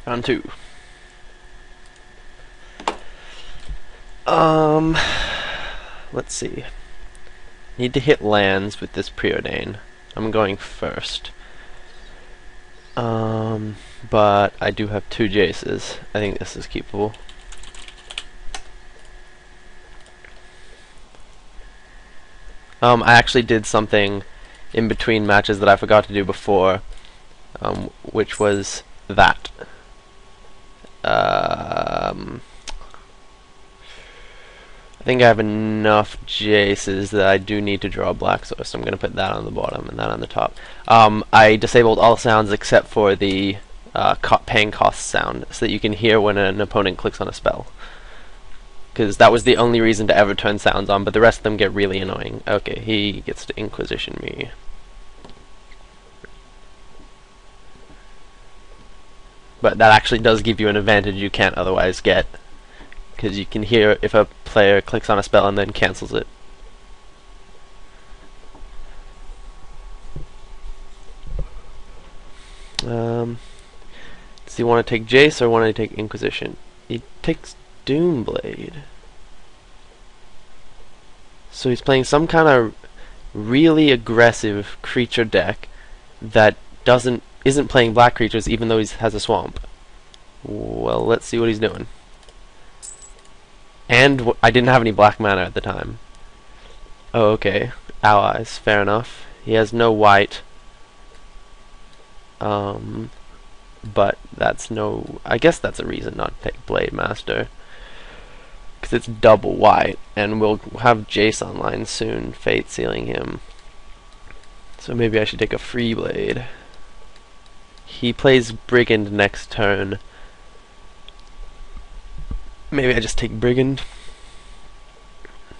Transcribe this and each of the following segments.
Round two. Um, let's see. Need to hit lands with this Preordain. I'm going first. But I do have two Jaces. I think this is keepable. I actually did something in between matches that I forgot to do before, which was that. I think I have enough Jaces that I do need to draw Black Source, so I'm going to put that on the bottom and that on the top. I disabled all sounds except for the paying cost sound, so that you can hear when an opponent clicks on a spell. Because that was the only reason to ever turn sounds on, but the rest of them get really annoying. Okay, he gets to Inquisition me. But that actually does give you an advantage you can't otherwise get, because you can hear if a player clicks on a spell and then cancels it. Does he want to take Jace or want to take Inquisition? He takes Doomblade. So he's playing some kind of really aggressive creature deck that isn't playing black creatures even though he has a swamp. Well, let's see what he's doing. And I didn't have any black mana at the time. Oh, okay. Allies, fair enough. He has no white. But that's no... I guess that's a reason not to take Blade Master. Because it's double white, and we'll have Jace online soon, Fate Sealing him. So maybe I should take a free Blade. He plays Brigand next turn. Maybe I just take Brigand.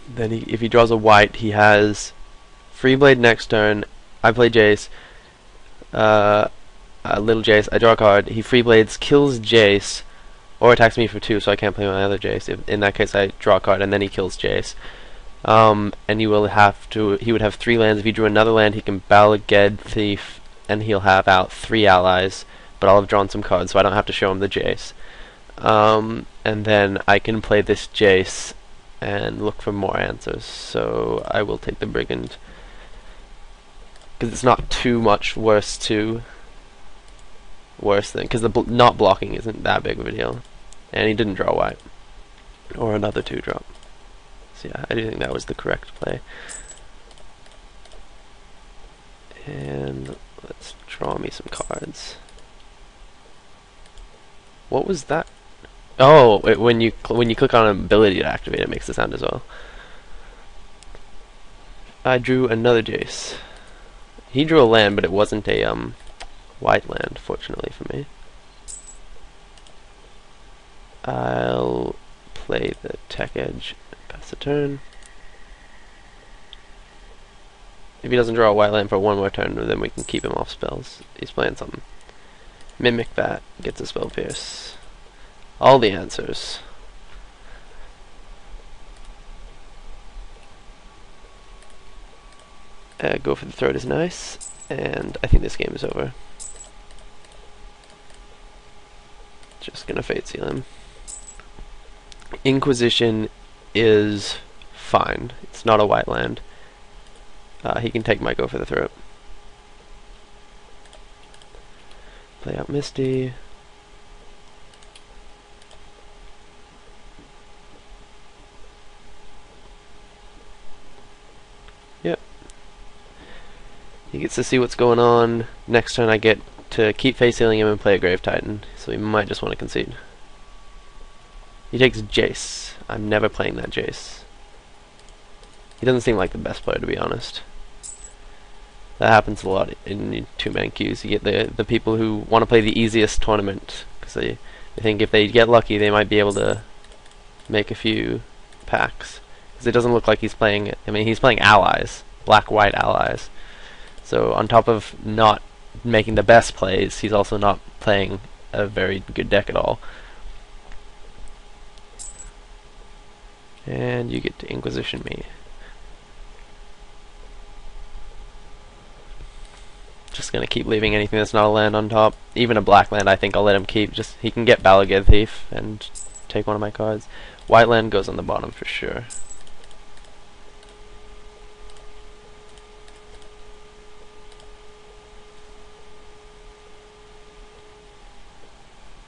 Then if he draws a white, he has free Blade next turn. I play Jace. Little Jace. I draw a card. He free blades, kills Jace, or attacks me for 2, so I can't play my other Jace. In that case, I draw a card, and then he kills Jace. And he will have to. He would have 3 lands. If he drew another land, he can Bala Ged Thief, and he'll have out 3 allies. But I'll have drawn some cards, so I don't have to show him the Jace. And then I can play this Jace and look for more answers. So I will take the Brigand, because it's not too much worse than, because the not blocking isn't that big of a deal, and he didn't draw white or another 2-drop. So yeah, I do think that was the correct play. And let's draw me some cards. What was that? Oh, when you click on an ability to activate, it makes the sound as well. I drew another Jace. He drew a land, but it wasn't a white land, fortunately for me. I'll play the Tech Edge and pass the turn. If he doesn't draw a white land for one more turn, then we can keep him off spells. He's playing something. Mimic that, gets a Spell Pierce. All the answers. Go for the throat is nice, and I think this game is over. Just gonna Fate Seal him. Inquisition is fine. It's not a white land. He can take my Go for the throat. Play out Misty. Yep. He gets to see what's going on. Next turn I get to keep Fate Sealing him and play a Grave Titan, so he might just want to concede. He takes Jace. I'm never playing that Jace. He doesn't seem like the best player, to be honest. That happens a lot in 2-man queues. You get the people who want to play the easiest tournament, because they think if they get lucky they might be able to make a few packs. Because it doesn't look like he's playing... I mean, he's playing allies. Black-white allies. So on top of not making the best plays, he's also not playing a very good deck at all. And you get to Inquisition me. Just gonna keep leaving anything that's not a land on top. Even a black land I think I'll let him keep. Just he can get Balagad Thief and take one of my cards. White land goes on the bottom for sure.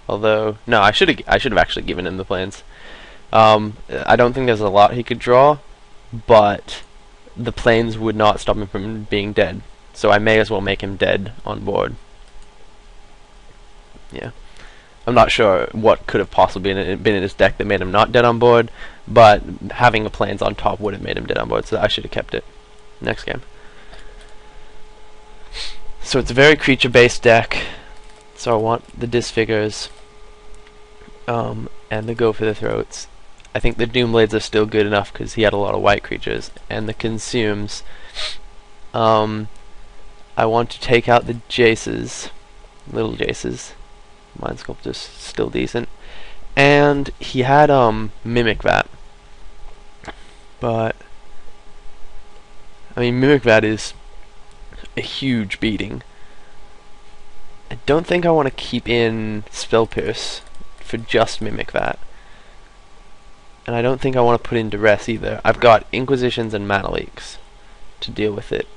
Although, no, I should have actually given him the plains. I don't think there's a lot he could draw, but the plains would not stop him from being dead. So I may as well make him dead on board. Yeah. I'm not sure what could have possibly been in his deck that made him not dead on board, but having a plains on top would have made him dead on board, so I should have kept it. Next game. So it's a very creature-based deck, so I want the Disfigures, and the Go for the Throats. I think the Doomblades are still good enough because he had a lot of white creatures, and the Consumes. I want to take out the Jaces, little Jaces. Mind Sculptor's still decent. And he had Mimic Vat. But I mean Mimic Vat is a huge beating. I don't think I want to keep in Spell Pierce for just Mimic Vat. And I don't think I want to put in Duress either. I've got Inquisitions and Mana Leaks to deal with it.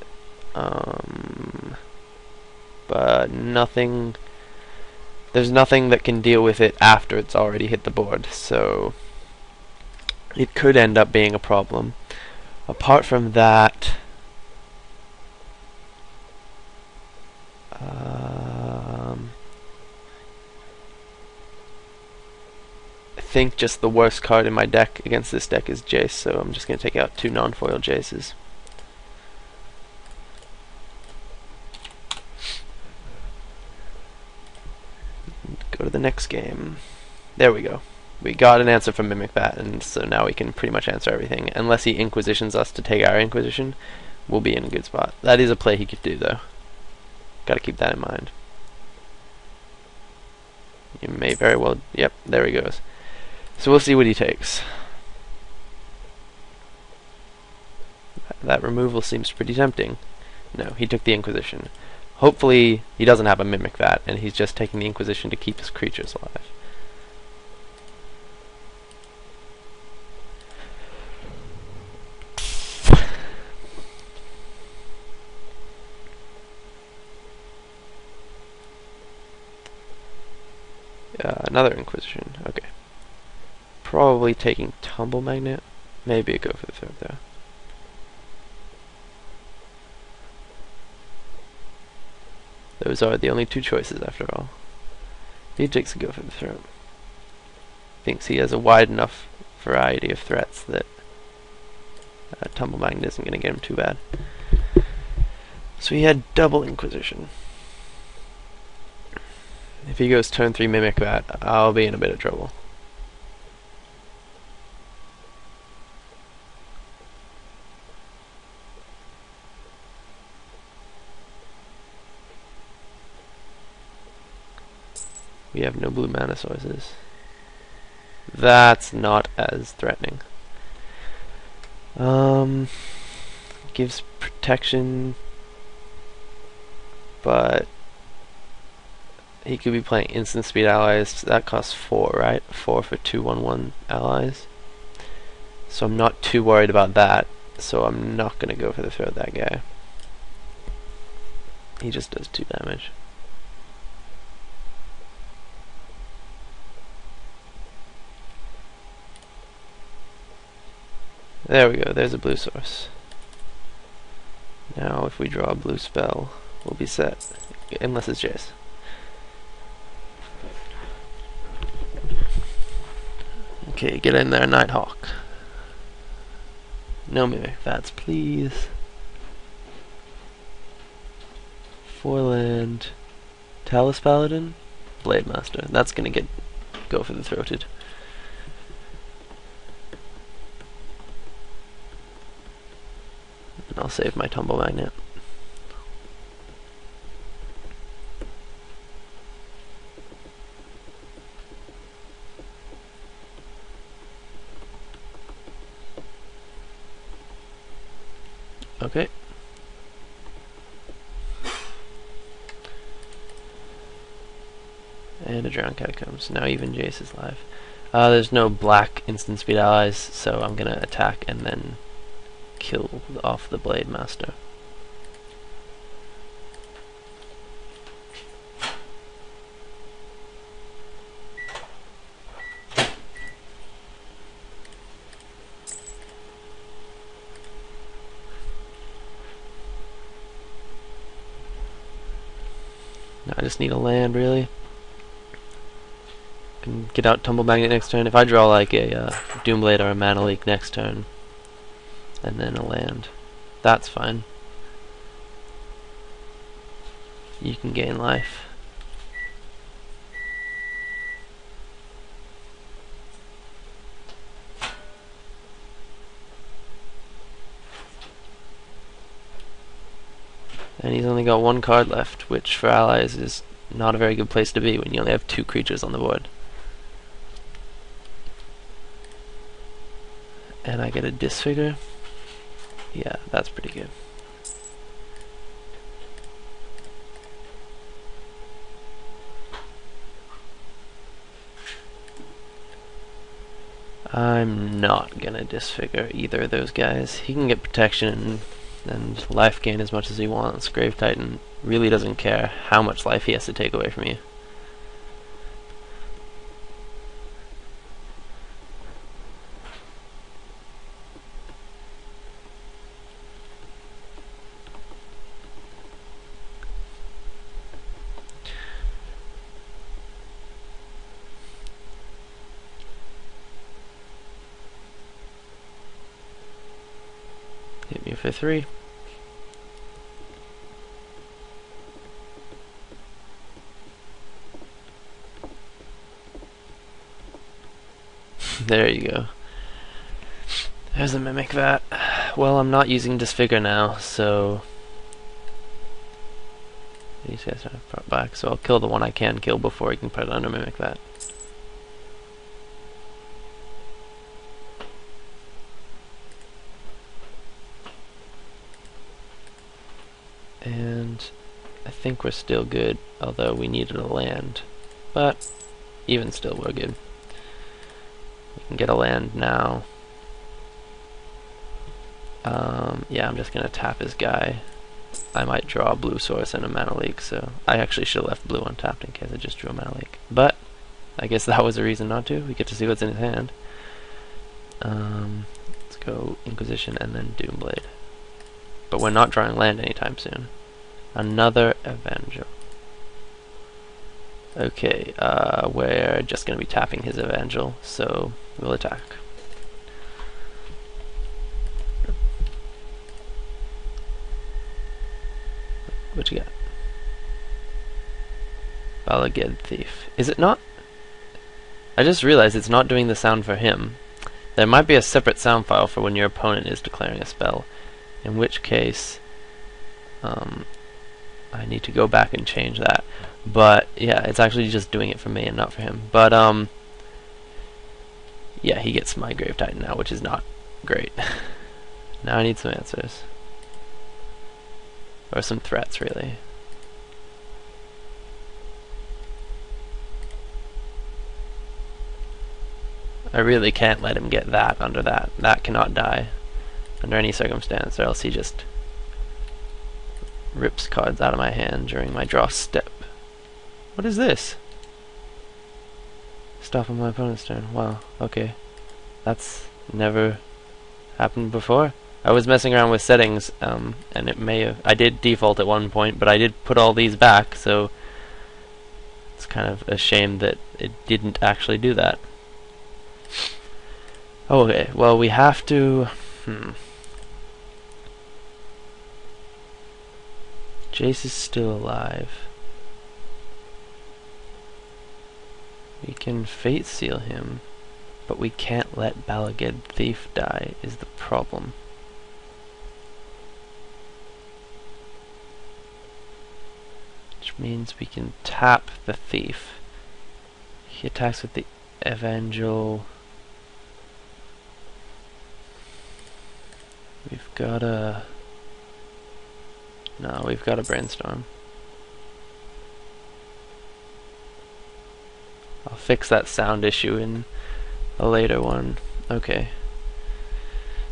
But nothing... There's nothing that can deal with it after it's already hit the board, so it could end up being a problem. Apart from that, I think just the worst card in my deck against this deck is Jace, so I'm just going to take out 2 non-foil Jaces. Go to the next game. There we go. We got an answer from Mimic Vat, and so now we can pretty much answer everything. Unless he Inquisitions us to take our Inquisition, we'll be in a good spot. That is a play he could do, though. Gotta keep that in mind. You may very well... Yep, there he goes. So we'll see what he takes. That removal seems pretty tempting. No, he took the Inquisition. Hopefully he doesn't have a Mimic Vat, and he's just taking the Inquisition to keep his creatures alive. Another Inquisition, okay. Probably taking Tumble Magnet. Maybe a Go for the Throat though. Those are the only 2 choices after all. He takes a Go for the Throat. Thinks he has a wide enough variety of threats that Tumble Magnet isn't going to get him too bad. So he had double Inquisition. If he goes turn 3 Mimic Vat, I'll be in a bit of trouble. We have no blue mana sources. That's not as threatening. Gives protection, but he could be playing instant speed allies. That costs 4, right? 4 for 2/1/1 allies. So I'm not too worried about that. So I'm not gonna go for the throat that guy. He just does 2 damage. There we go, there's a blue source. Now if we draw a blue spell, we'll be set. Unless it's Jace. Okay, get in there, Nighthawk. No Mimic Vats, please. 4 land. Talus Paladin? Blade Master. That's gonna go for the throated. And I'll save my Tumble Magnet. Okay. And a Drown Catacombs. Now even Jace is live. There's no black instant speed allies, so I'm gonna attack and then kill off the Blade Master. Now I just need a land, really. Can get out Tumble Magnet next turn. If I draw like a Doomblade or a Mana Leak next turn, and then a land, that's fine. You can gain life. And he's only got one card left, which for allies is not a very good place to be when you only have 2 creatures on the board. And I get a Disfigure. Yeah, that's pretty good. I'm not gonna Disfigure either of those guys. He can get protection and life gain as much as he wants. Grave Titan really doesn't care how much life he has to take away from you. Hit me for 3. There you go. There's a Mimic Vat. Well, I'm not using Disfigure now, so these guys are brought back. So I'll kill the one I can kill before he can put it under Mimic Vat. And I think we're still good, although we needed a land. But even still, we're good. We can get a land now. Yeah, I'm just gonna tap his guy. I might draw a blue source and a Mana Leak, so I actually should have left blue untapped in case I just drew a Mana Leak. But I guess that was a reason not to. We get to see what's in his hand. Let's go Inquisition and then Doomblade. But we're not drawing land anytime soon. Another Evangel. Okay, we're just going to be tapping his Evangel, so we'll attack. What you got? Bala Ged Thief. Is it not? I just realized it's not doing the sound for him. There might be a separate sound file for when your opponent is declaring a spell, in which case I need to go back and change that. But yeah, it's actually just doing it for me and not for him. But yeah, he gets my Grave Titan now, which is not great. Now I need some answers. Or some threats, really. I really can't let him get that under that. That cannot die under any circumstance, or else he just rips cards out of my hand during my draw step. What is this? Stop on my opponent's turn. Wow, okay. That's never happened before. I was messing around with settings, and it may have... I did default at one point, but I did put all these back, so it's kind of a shame that it didn't actually do that. Okay, well, we have to... Jace is still alive. We can Fate Seal him, but we can't let Bala Ged Thief die, is the problem. Which means we can tap the Thief. He attacks with the Evangel. We've got a... No, we've got a Brainstorm. I'll fix that sound issue in a later one. Okay.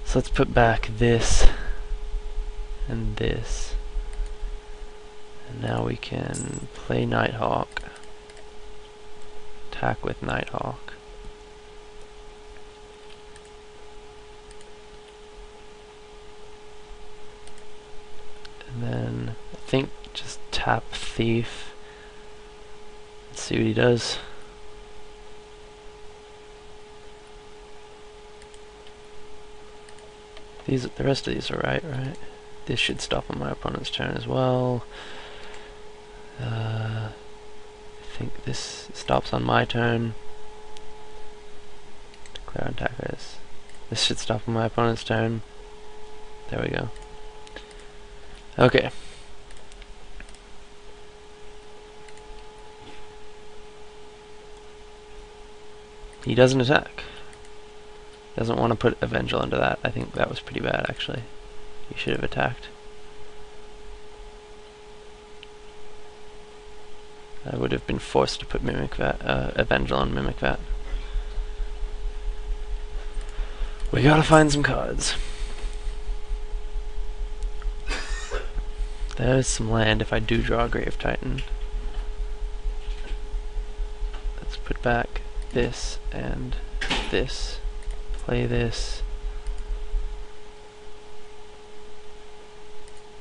So let's put back this and this. And now we can play Nighthawk. Attack with Nighthawk. And then I think just tap Thief. Let's see what he does. The rest of these are right? This should stop on my opponent's turn as well. I think this stops on my turn. Declare attackers. This should stop on my opponent's turn. There we go. Okay. He doesn't attack. Doesn't want to put Evangel into that. I think that was pretty bad, actually. You should have attacked. I would have been forced to put Evangel on Mimic Vat. We gotta find some cards. There's some land if I do draw a Grave Titan. Let's put back this and this. Play this.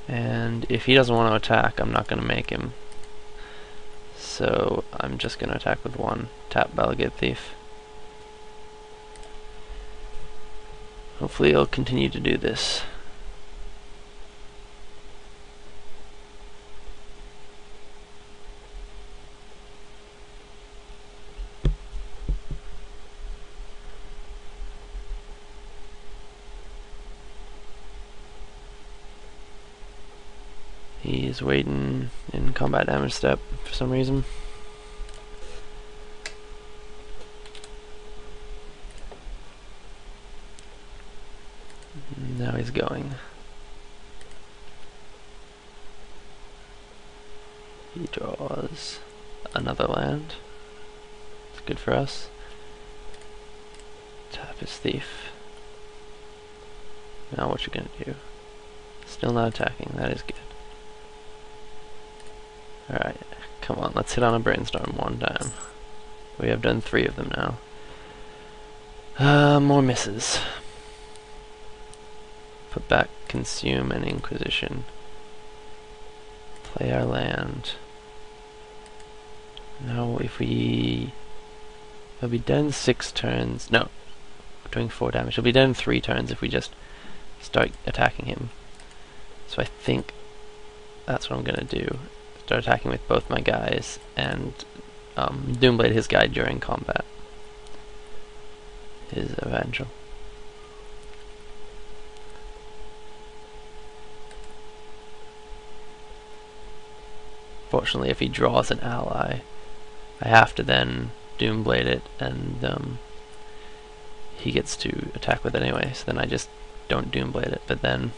And if he doesn't want to attack, I'm not going to make him. So I'm just going to attack with one. Tap Baligate Thief. Hopefully he'll continue to do this. He's waiting in combat damage step for some reason. Now he's going. He draws another land. It's good for us. Tap his Thief. Now what you gonna do? Still not attacking, that is good. Alright, come on, let's hit on a Brainstorm one time. We have done 3 of them now. More misses. Put back Consume and Inquisition. Play our land. Now if we... He'll be dead in 6 turns. No, we're doing 4 damage. He'll be dead in 3 turns if we just start attacking him. So I think that's what I'm gonna do. Start attacking with both my guys and Doomblade his guy during combat. His Evangel. Fortunately, if he draws an ally, I have to then Doomblade it, and he gets to attack with it anyway. So then I just don't Doomblade it. But then,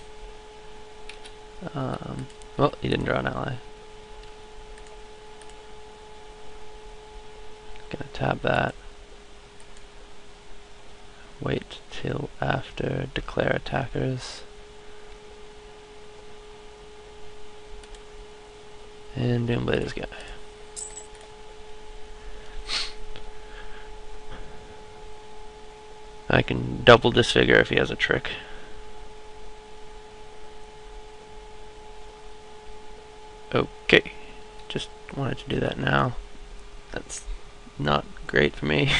well, he didn't draw an ally. Gonna tap that. Wait till after declare attackers. And Doomblade his guy. I can double disfigure if he has a trick. Okay. Just wanted to do that now. That's not great for me.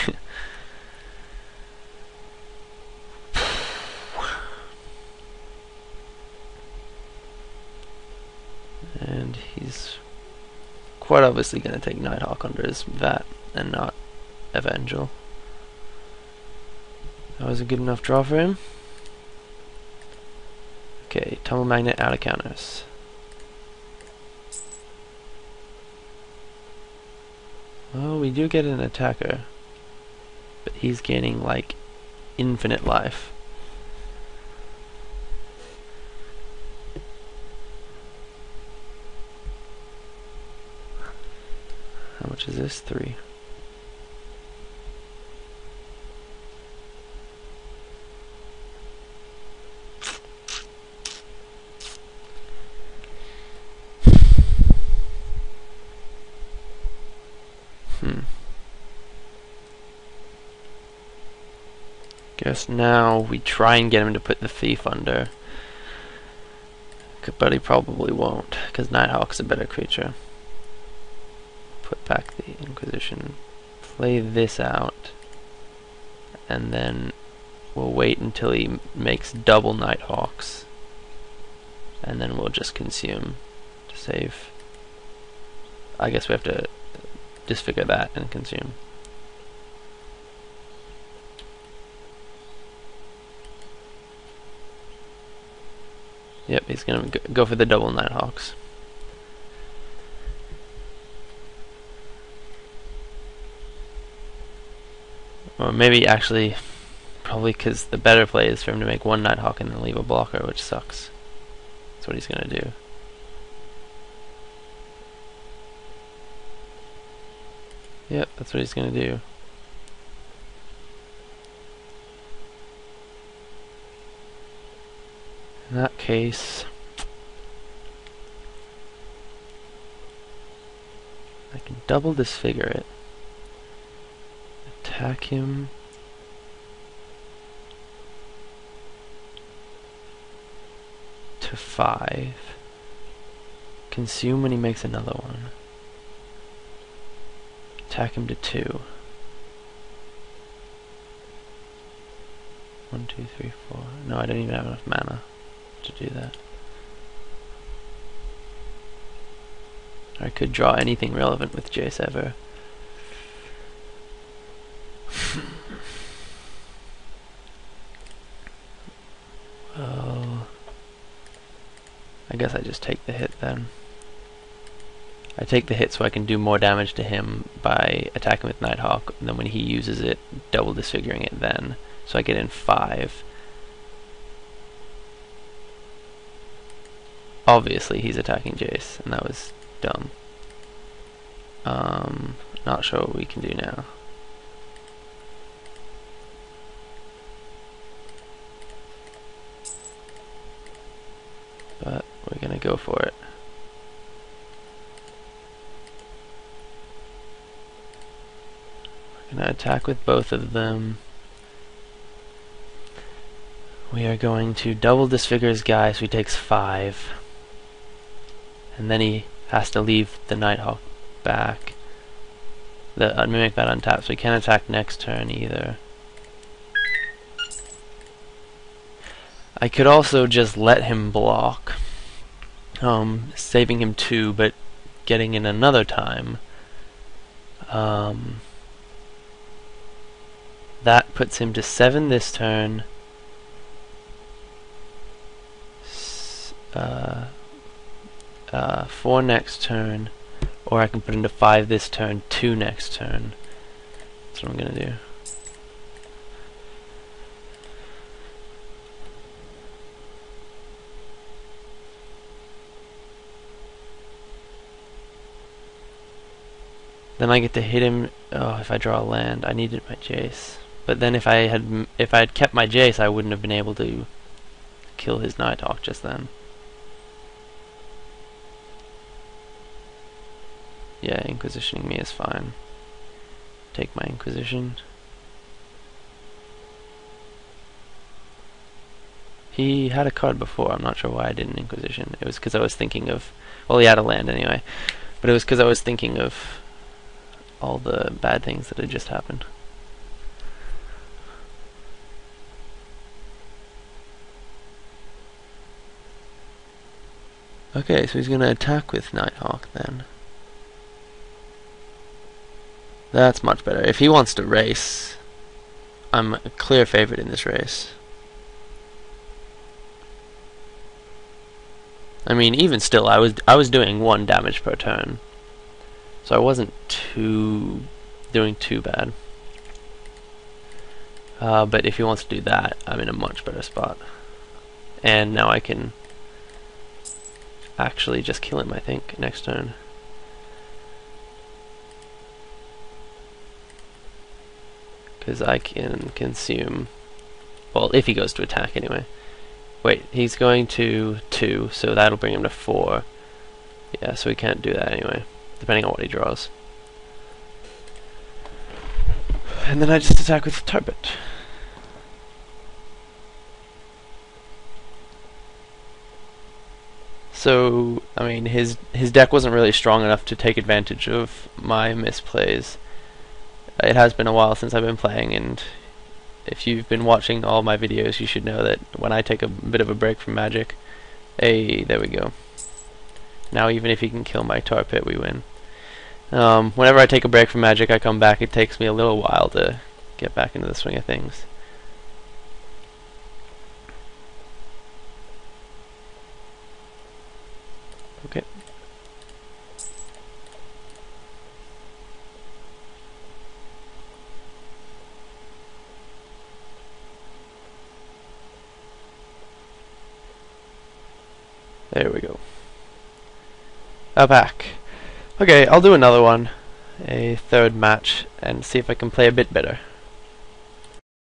And he's quite obviously going to take Nighthawk under his Vat and not Evangel. That was a good enough draw for him. Okay, Tumble Magnet out of counters. Well, we do get an attacker, but he's gaining like infinite life. How much is this? 3. guess now we try and get him to put the thief under. But he probably won't, because Nighthawk's a better creature. Put back the Inquisition. Play this out. And then we'll wait until he makes double Nighthawks. And then we'll just consume to save. I guess we have to disfigure that and consume. Yep, he's gonna go for the double Nighthawks. Or maybe actually, probably because the better play is for him to make one Nighthawk and then leave a blocker, which sucks. That's what he's gonna do. Yep, that's what he's gonna do. In that case, I can double disfigure it, attack him, to 5, consume when he makes another one, attack him to 2. 1, 2, 3, 4. No, I don't even have enough mana to do that. I could draw anything relevant with Jace ever. Well, I guess I just take the hit then. I take the hit so I can do more damage to him by attacking with Nighthawk, and then when he uses it, double disfiguring it then. So I get in 5. Obviously he's attacking Jace, and that was dumb. Not sure what we can do now. But we're gonna go for it. We're gonna attack with both of them. We are going to double disfigure his guy, so he takes 5. And then he has to leave the Nighthawk back. The Mimic Bat untapped, so he can't attack next turn either. I could also just let him block, saving him 2, but getting in another time. That puts him to 7 this turn. 4 next turn, or I can put into 5 this turn, 2 next turn. That's what I'm gonna do. Then I get to hit him. Oh, if I draw a land, I needed my Jace. But then if I had kept my Jace, I wouldn't have been able to kill his Nighthawk just then. Yeah, Inquisitioning me is fine. Take my Inquisition. He had a card before. I'm not sure why I didn't Inquisition. It was because I was thinking of... Well, he had a land anyway. But it was because I was thinking of all the bad things that had just happened. Okay, so he's going to attack with Nighthawk then. That's much better. If he wants to race, I'm a clear favorite in this race. I mean, even still, I was doing 1 damage per turn, so I wasn't doing too bad. But if he wants to do that, I'm in a much better spot. And now I can actually just kill him, I think, next turn. Because I can consume... Well, if he goes to attack anyway. Wait, he's going to 2, so that'll bring him to 4. Yeah, so he can't do that anyway, depending on what he draws. And then I just attack with Turbot. So, I mean, his deck wasn't really strong enough to take advantage of my misplays. It has been a while since I've been playing, and if you've been watching all my videos, you should know that when I take a bit of a break from Magic, there we go. Now even if he can kill my Tar Pit, we win. Whenever I take a break from Magic, I come back. It takes me a little while to get back into the swing of things. Okay. There we go. Back. Okay, I'll do another one, a third match, and see if I can play a bit better.